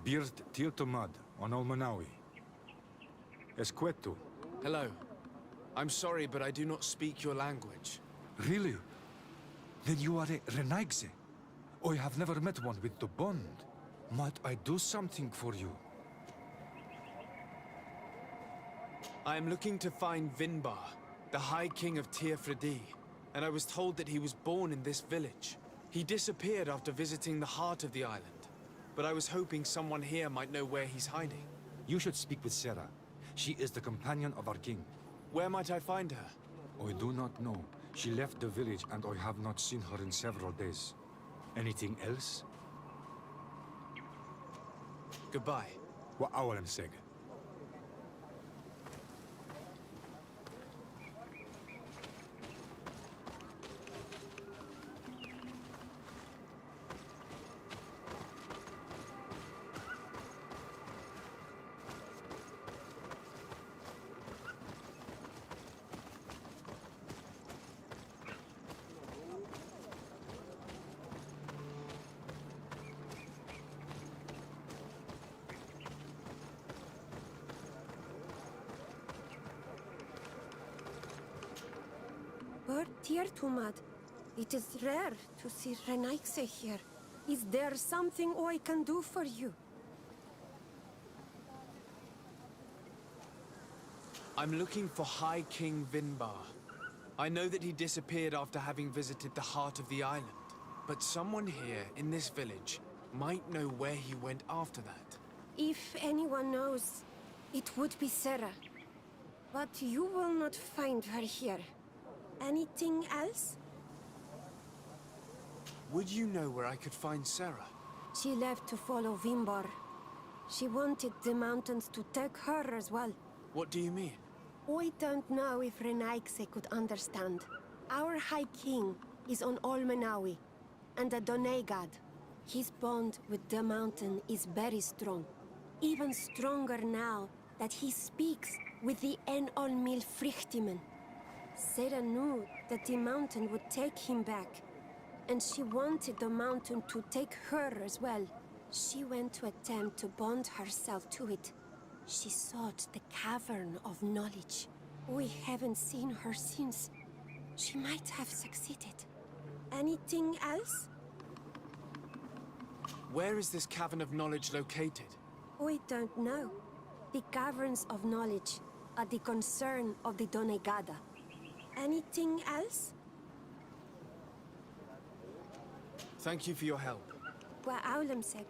Birt Tiltomad on Almanawi. Esqueto. Hello. I'm sorry, but I do not speak your language. Really? Then you are a Renaigse? I have never met one with the bond. Might I do something for you? I am looking to find Vinbar, the High King of Tirfredi, and I was told that he was born in this village. He disappeared after visiting the heart of the island, but I was hoping someone here might know where he's hiding. You should speak with Sarah. She is the companion of our king. Where might I find her? I do not know. She left the village and I have not seen her in several days. Anything else? Goodbye. Wa awalan seg. Tumad. It is rare to see Renaigse here. Is there something I can do for you? I'm looking for High King Vinbar. I know that he disappeared after having visited the heart of the island, but someone here in this village might know where he went after that. If anyone knows, it would be Sarah. But you will not find her here. Anything else? Would you know where I could find Sarah? She left to follow Vinbar. She wanted the mountains to take her as well. What do you mean? I don't know if Renaigse could understand. Our High King is on Almanawi, and a Doneigad. His bond with the mountain is very strong. Even stronger now that he speaks with the En-Olmil Frichtimen. Sarah knew that the mountain would take him back, and she wanted the mountain to take her as well. She went to attempt to bond herself to it. She sought the Cavern of Knowledge. We haven't seen her since. She might have succeeded. Anything else? Where is this Cavern of Knowledge located? I don't know. The Caverns of Knowledge are the concern of the Doneigada. Anything else? Thank you for your help. Wa aulamsek.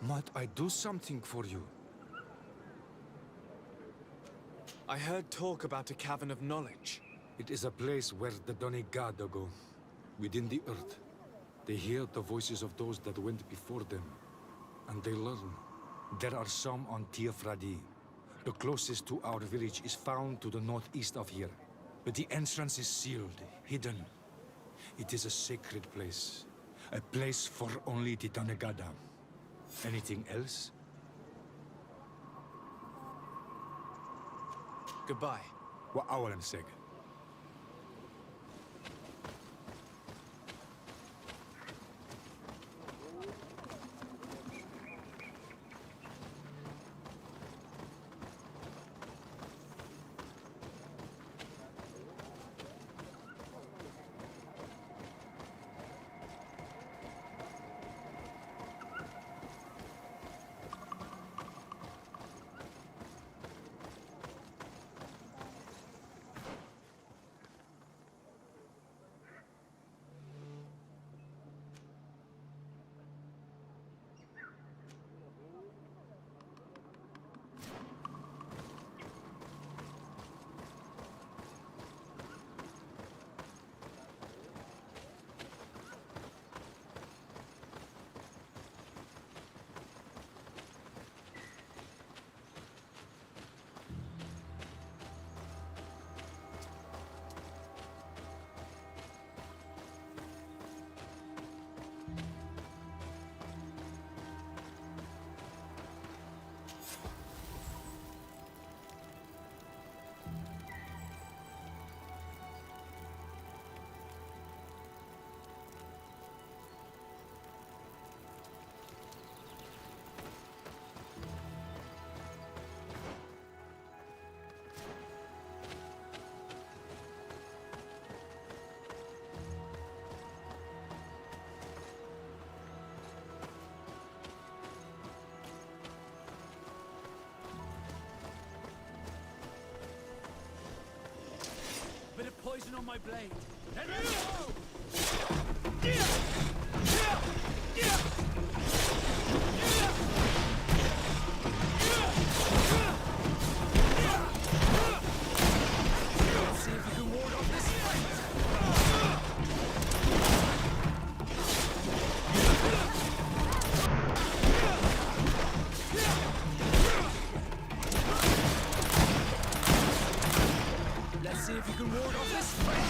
Might I do something for you? I heard talk about a cavern of knowledge. It is a place where the Donegada go, within the earth. They hear the voices of those that went before them, and they learn. There are some on Tiafradi. The closest to our village is found to the northeast of here, but the entrance is sealed, hidden. It is a sacred place, a place for only the Donegada. Anything else? Goodbye. Wa awalan seg. Bit of poison on my blade. Let me go! Let's see if you can ward off this fight. Let's see if you can ward off this fight.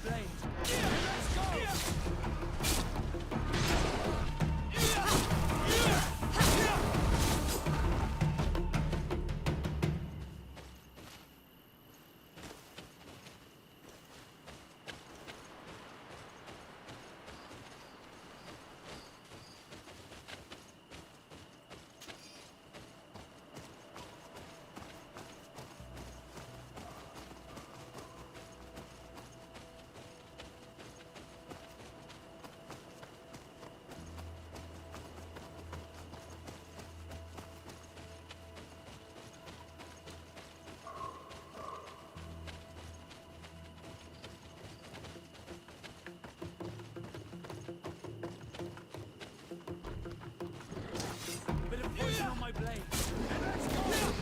blade. Let's go! Bit of poison on my blade. Let's go!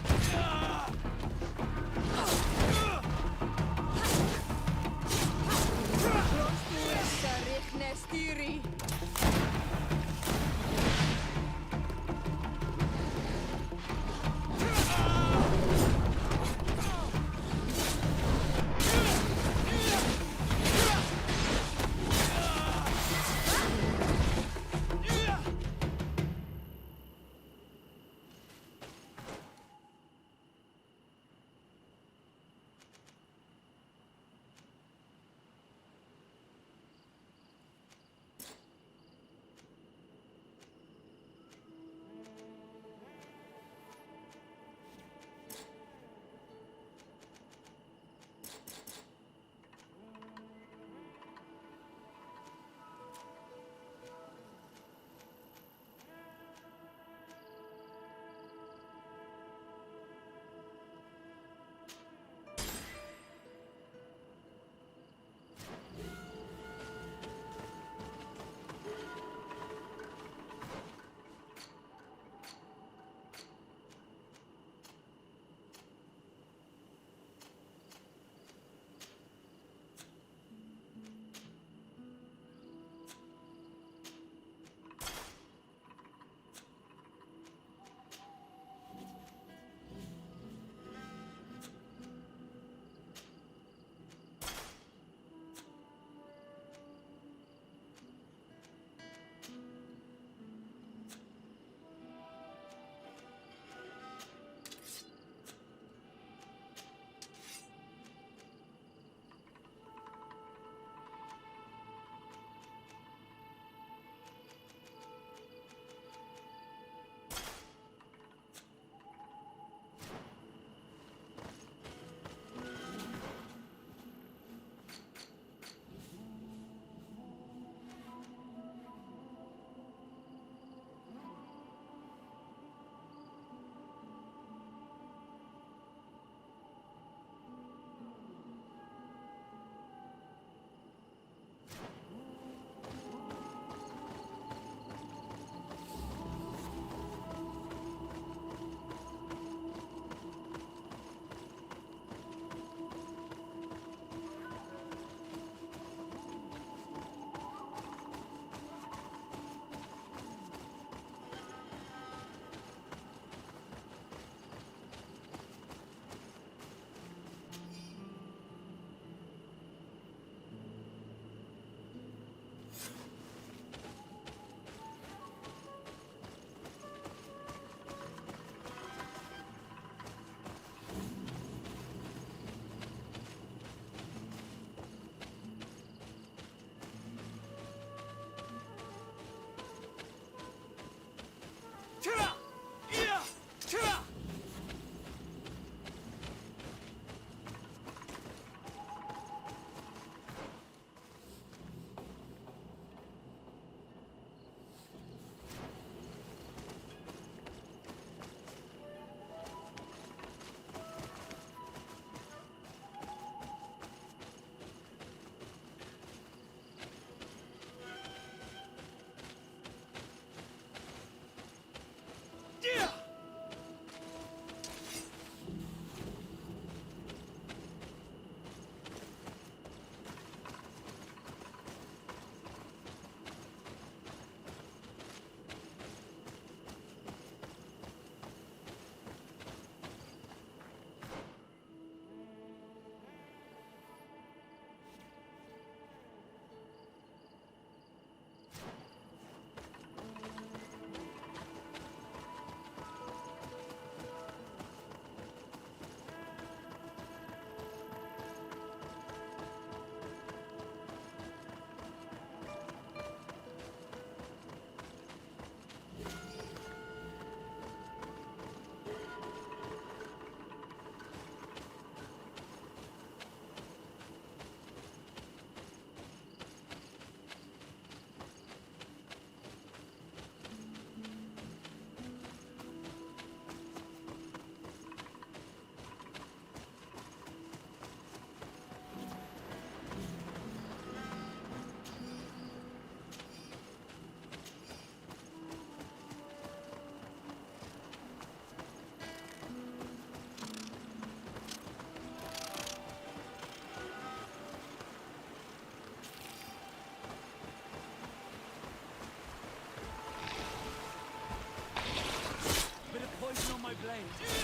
blade.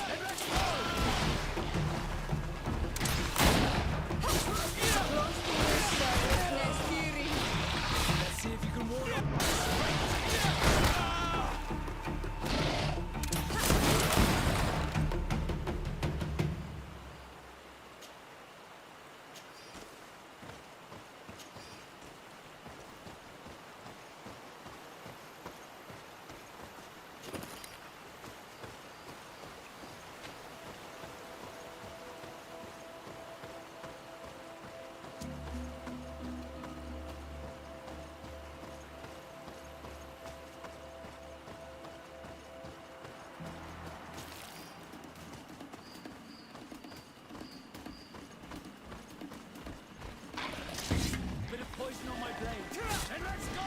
Then let's go! Let's see if you can ward off. Bit of poison on my blade. Then let's go!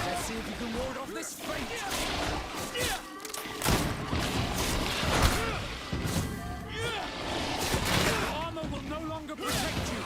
Let's see if you can ward off this fate. Your armor will no longer protect you.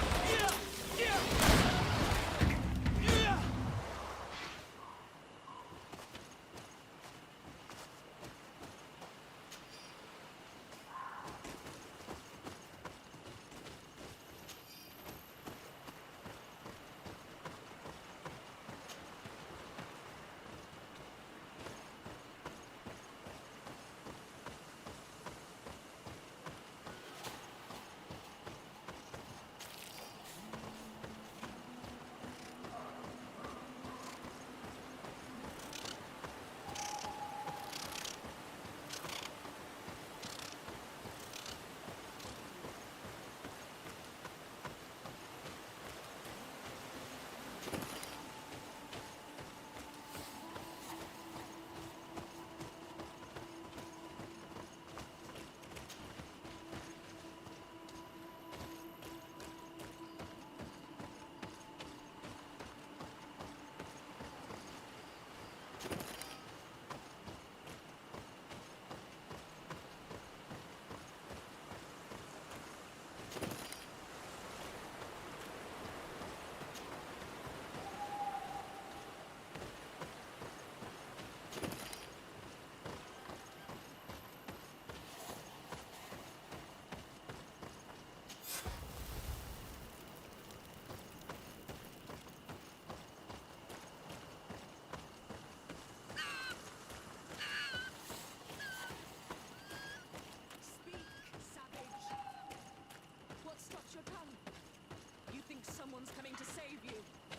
Someone's coming to save you.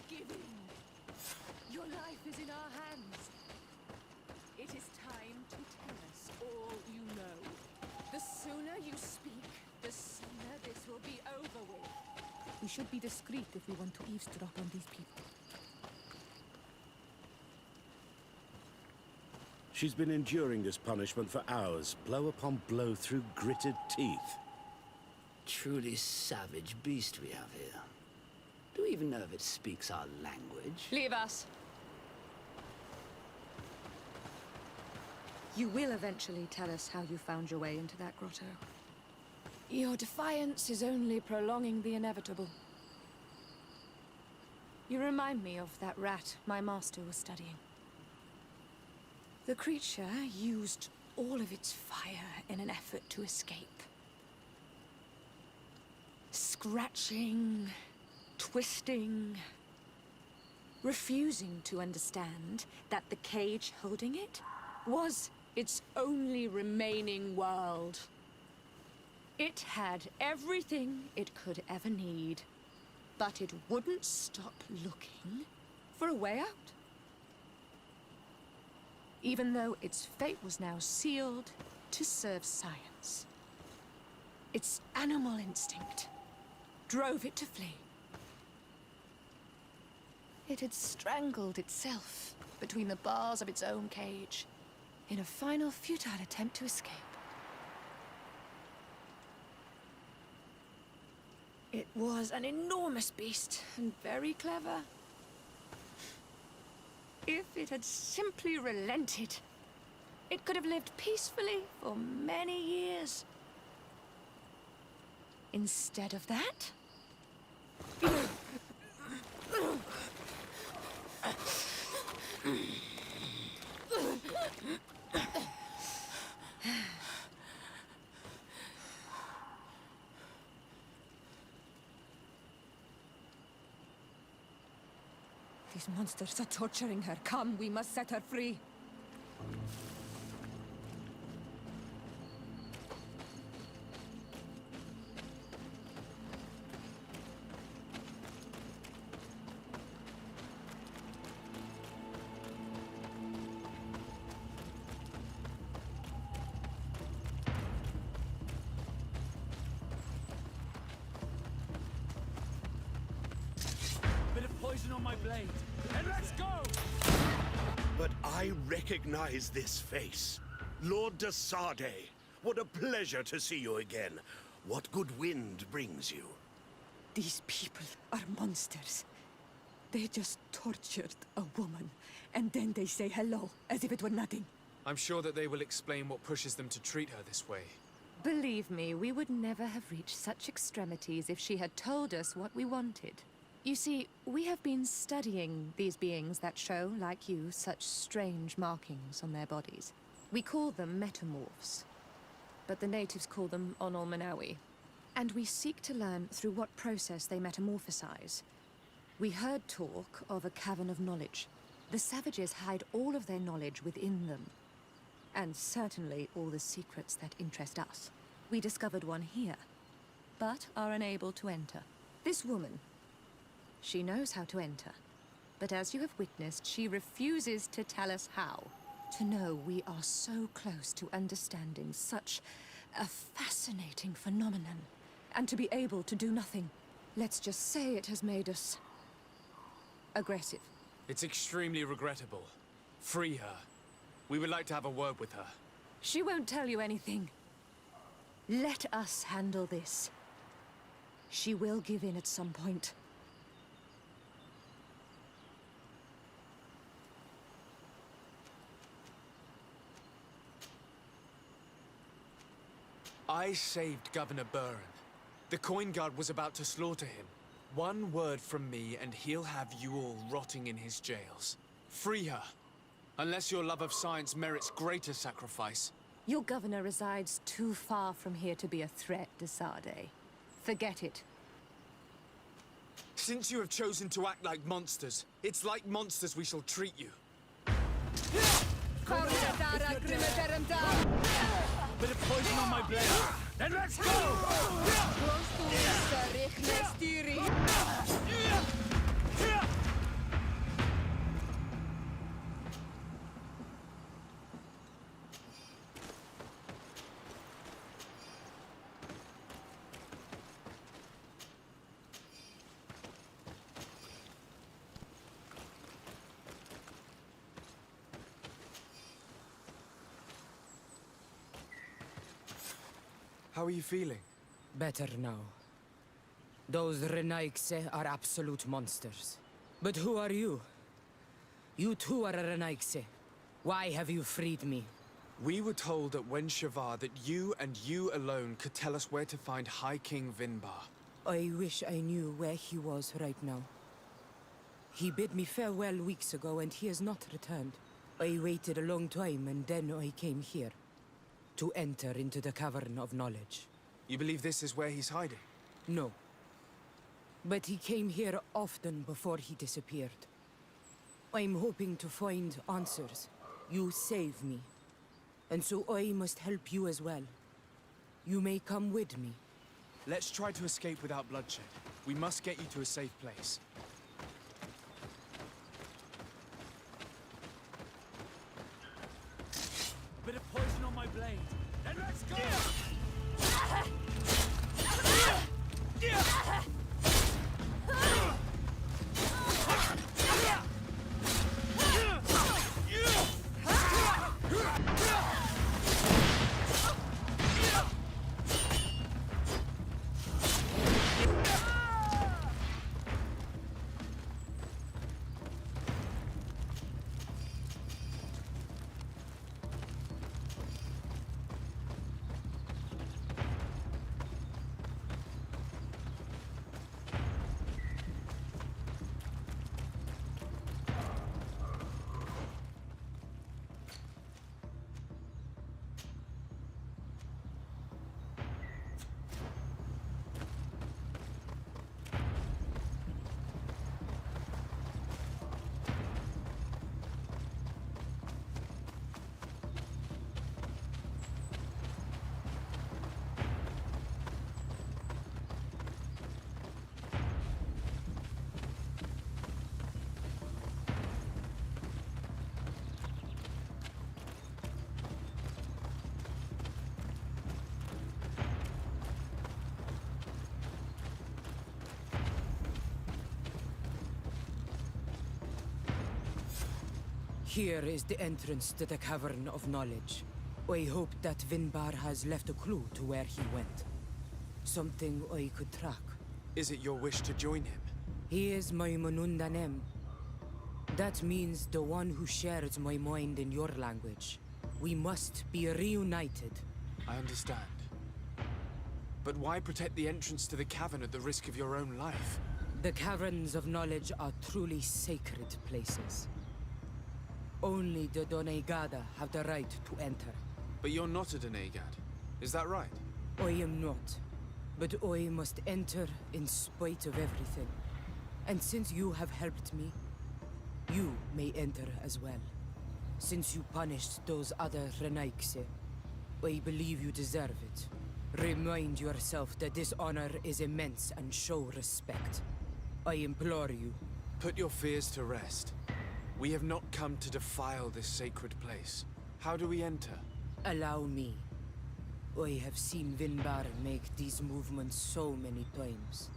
Give in. Your life is in our hands. It is time to tell us all you know. The sooner you speak, the sooner this will be over with. We should be discreet if we want to eavesdrop on these people. She's been enduring this punishment for hours, blow upon blow through gritted teeth. Truly savage beast we have here. Do we even know if it speaks our language? Leave us. You will eventually tell us how you found your way into that grotto. Your defiance is only prolonging the inevitable. You remind me of that rat my master was studying. The creature used all of its fire in an effort to escape. Scratching, twisting, refusing to understand that the cage holding it was its only remaining world. It had everything it could ever need, but it wouldn't stop looking for a way out. Even though its fate was now sealed to serve science. Its animal instinct drove it to flee. It had strangled itself between the bars of its own cage in a final futile attempt to escape. It was an enormous beast and very clever. If it had simply relented, it could have lived peacefully for many years. Instead of that, These monsters are torturing her. Come, we must set her free. Bit of poison on my blade. And let's go! But I recognize this face. Lord de Sardet. What a pleasure to see you again. What good wind brings you? These people are monsters. They just tortured a woman, and then they say hello, as if it were nothing. I'm sure that they will explain what pushes them to treat her this way. Believe me, we would never have reached such extremities if she had told us what we wanted. You see, we have been studying these beings that show, like you, such strange markings on their bodies. We call them metamorphs, but the natives call them onolmanawi. And we seek to learn through what process they metamorphosize. We heard talk of a cavern of knowledge. The savages hide all of their knowledge within them. And certainly all the secrets that interest us. We discovered one here, but are unable to enter. This woman, she knows how to enter. But as you have witnessed, she refuses to tell us how. To know we are so close to understanding such a fascinating phenomenon. And to be able to do nothing. Let's just say it has made us aggressive. It's extremely regrettable. Free her. We would like to have a word with her. She won't tell you anything. Let us handle this. She will give in at some point. I saved Governor Burren. The coin guard was about to slaughter him. One word from me and he'll have you all rotting in his jails. Free her. Unless your love of science merits greater sacrifice. Your governor resides too far from here to be a threat, de Sardet. Forget it. Since you have chosen to act like monsters, it's like monsters we shall treat you. Bit of poison on my blade. Then let's go! How are you feeling? Better now. Those Renaigse are absolute monsters. But who are you? You too are a Renaigse. Why have you freed me? We were told at Wen Shavar that you and you alone could tell us where to find High King Vinbar. I wish I knew where he was right now. He bid me farewell weeks ago and he has not returned. I waited a long time and then I came here. To enter into the Cavern of Knowledge. You believe this is where he's hiding? No. But he came here often before he disappeared. I'm hoping to find answers. You saved me. And so I must help you as well. You may come with me. Let's try to escape without bloodshed. We must get you to a safe place. Bit of poison on my blade. Then let's go! Here is the entrance to the Cavern of Knowledge. I hope that Vinbar has left a clue to where he went. Something I could track. Is it your wish to join him? He is my Manundanem. That means the one who shares my mind in your language. We must be reunited. I understand. But why protect the entrance to the cavern at the risk of your own life? The Caverns of Knowledge are truly sacred places. Only the Doneigada have the right to enter. But you're not a Doneigad, is that right? I am not. But I must enter in spite of everything. And since you have helped me, you may enter as well. Since you punished those other Renaigse, I believe you deserve it. Remind yourself that this honor is immense and show respect. I implore you. Put your fears to rest. We have not come to defile this sacred place. How do we enter? Allow me. I have seen Vinbar make these movements so many times.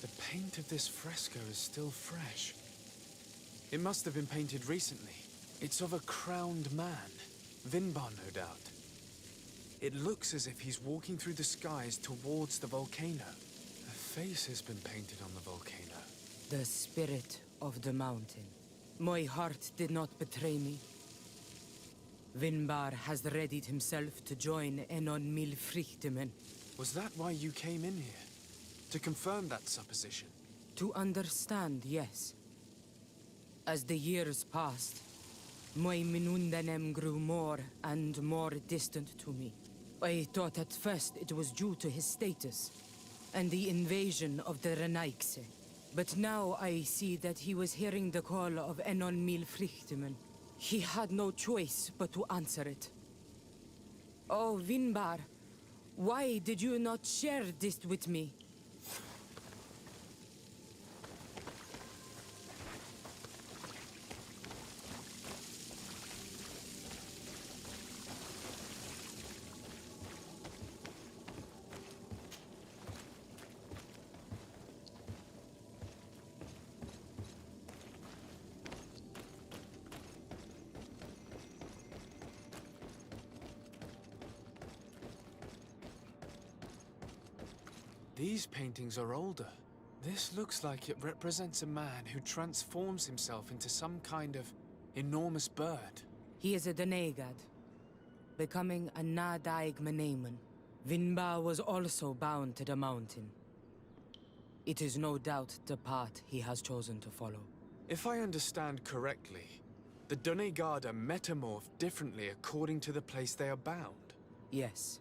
The paint of this fresco is still fresh. It must have been painted recently. It's of a crowned man. Vinbar, no doubt. It looks as if he's walking through the skies towards the volcano. A face has been painted on the volcano. The spirit of the mountain. My heart did not betray me. Vinbar has readied himself to join Enon Milfrichtemen. Was that why you came in here? To confirm that supposition? To understand, yes. As the years passed, my Minundanem grew more and more distant to me. I thought at first it was due to his status and the invasion of the Renaigse. But now I see that he was hearing the call of Enon Milfrichtemen. He had no choice but to answer it. Oh, Vinbar, why did you not share this with me? These paintings are older. This looks like it represents a man who transforms himself into some kind of enormous bird. He is a Doneigad, becoming a Nadaig Meneman. Vinbar was also bound to the mountain. It is no doubt the path he has chosen to follow. If I understand correctly, the Doneigada metamorph differently according to the place they are bound. Yes.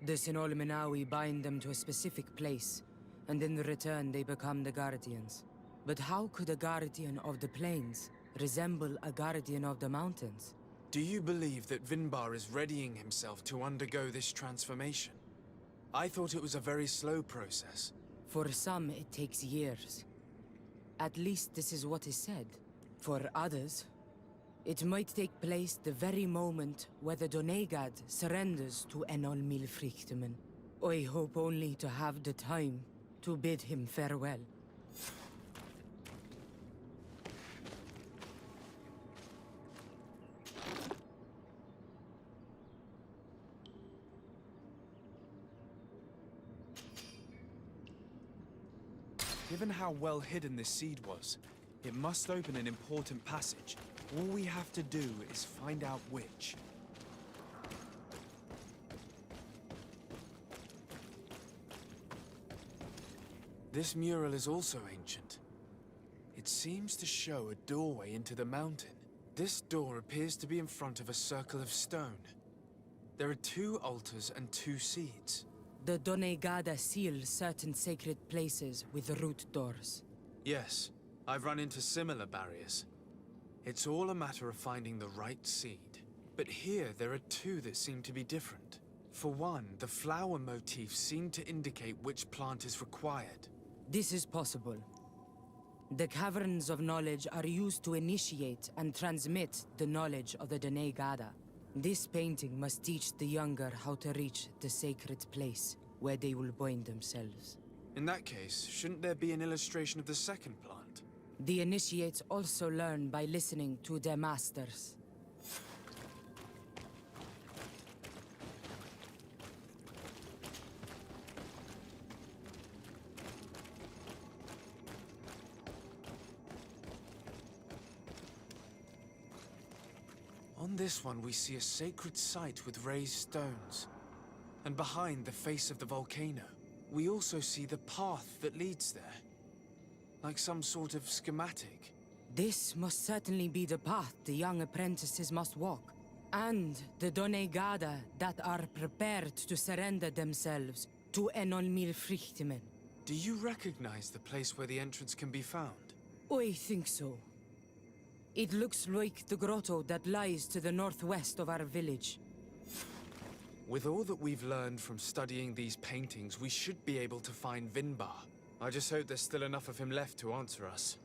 The Sinolmenawi bind them to a specific place, and in return they become the Guardians. But how could a Guardian of the Plains resemble a Guardian of the Mountains? Do you believe that Vinbar is readying himself to undergo this transformation? I thought it was a very slow process. For some, it takes years. At least this is what is said. For others, it might take place the very moment where the Doneigad surrenders to Enol Milfrichtemen. I hope only to have the time to bid him farewell. Given how well hidden this seed was, it must open an important passage. All we have to do is find out which. This mural is also ancient. It seems to show a doorway into the mountain. This door appears to be in front of a circle of stone. There are 2 altars and 2 seeds. the Donegada seal certain sacred places with root doors. Yes, I've run into similar barriers. It's all a matter of finding the right seed. But here, there are two that seem to be different. For one, the flower motifs seem to indicate which plant is required. This is possible. The Caverns of Knowledge are used to initiate and transmit the knowledge of the Donegada. This painting must teach the younger how to reach the sacred place, where they will bind themselves. In that case, shouldn't there be an illustration of the second plant? The initiates also learn by listening to their masters. On this one, we see a sacred site with raised stones. And behind the face of the volcano, we also see the path that leads there. Like some sort of schematic. This must certainly be the path the young apprentices must walk. And the Donegada that are prepared to surrender themselves to Enolmil Frichtimen. Do you recognize the place where the entrance can be found? I think so. It looks like the grotto that lies to the northwest of our village. With all that we've learned from studying these paintings, we should be able to find Vinbar. I just hope there's still enough of him left to answer us.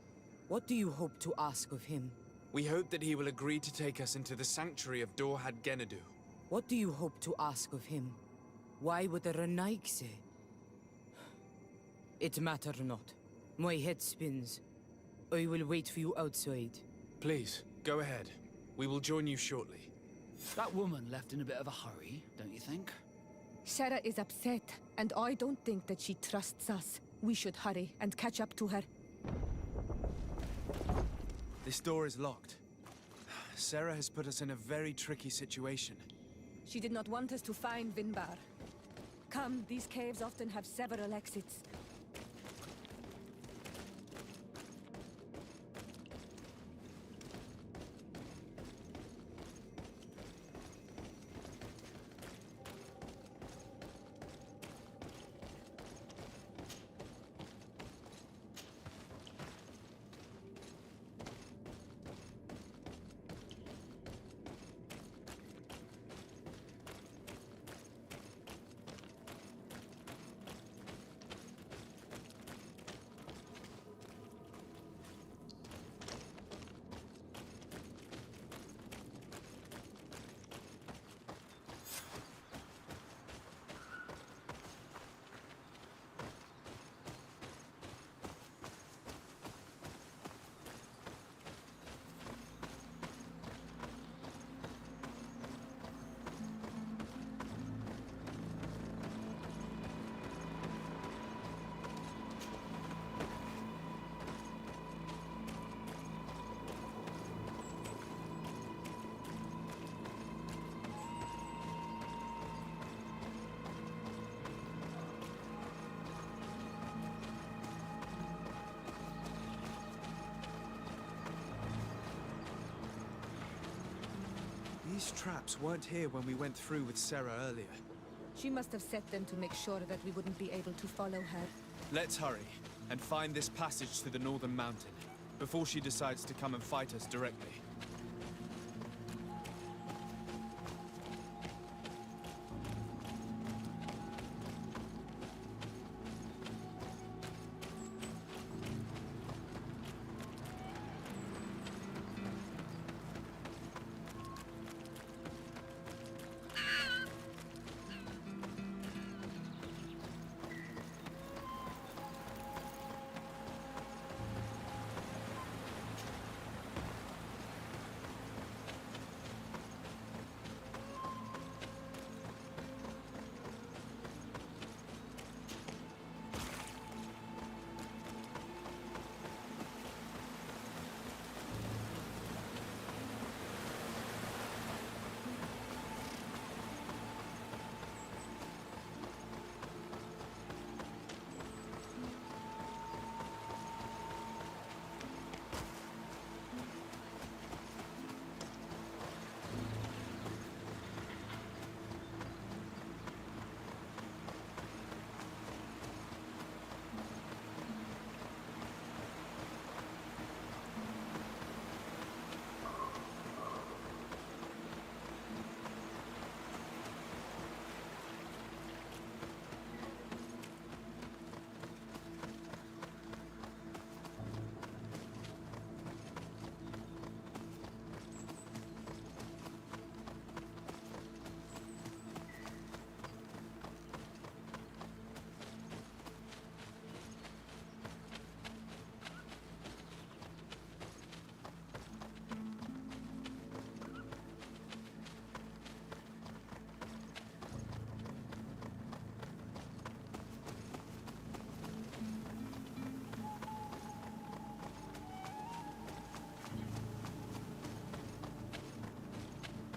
What do you hope to ask of him? We hope that he will agree to take us into the sanctuary of Dorhad Genadu. What do you hope to ask of him? Why would the Renaik say? It matter not. My head spins. I will wait for you outside. Please, go ahead. We will join you shortly. That woman left in a bit of a hurry, don't you think? Sarah is upset, and I don't think that she trusts us. We should hurry and catch up to her. This door is locked. Sarah has put us in a very tricky situation. She did not want us to find Vinbar. Come, these caves often have several exits. These traps weren't here when we went through with Sarah earlier. She must have set them to make sure that we wouldn't be able to follow her. Let's hurry and find this passage to the northern mountain before she decides to come and fight us directly.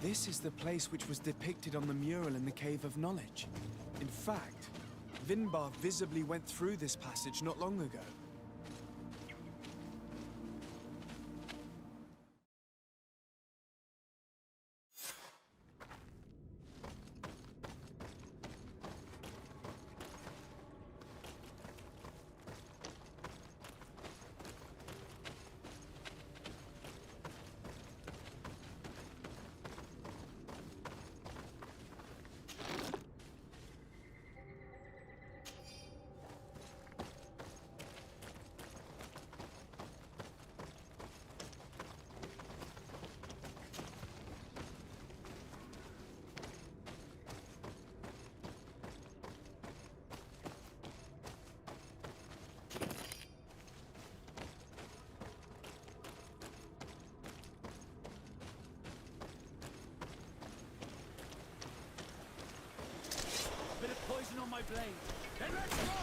This is the place which was depicted on the mural in the Cave of Knowledge. In fact, Vinbar visibly went through this passage not long ago. Bit of poison on my blade. Then let's go!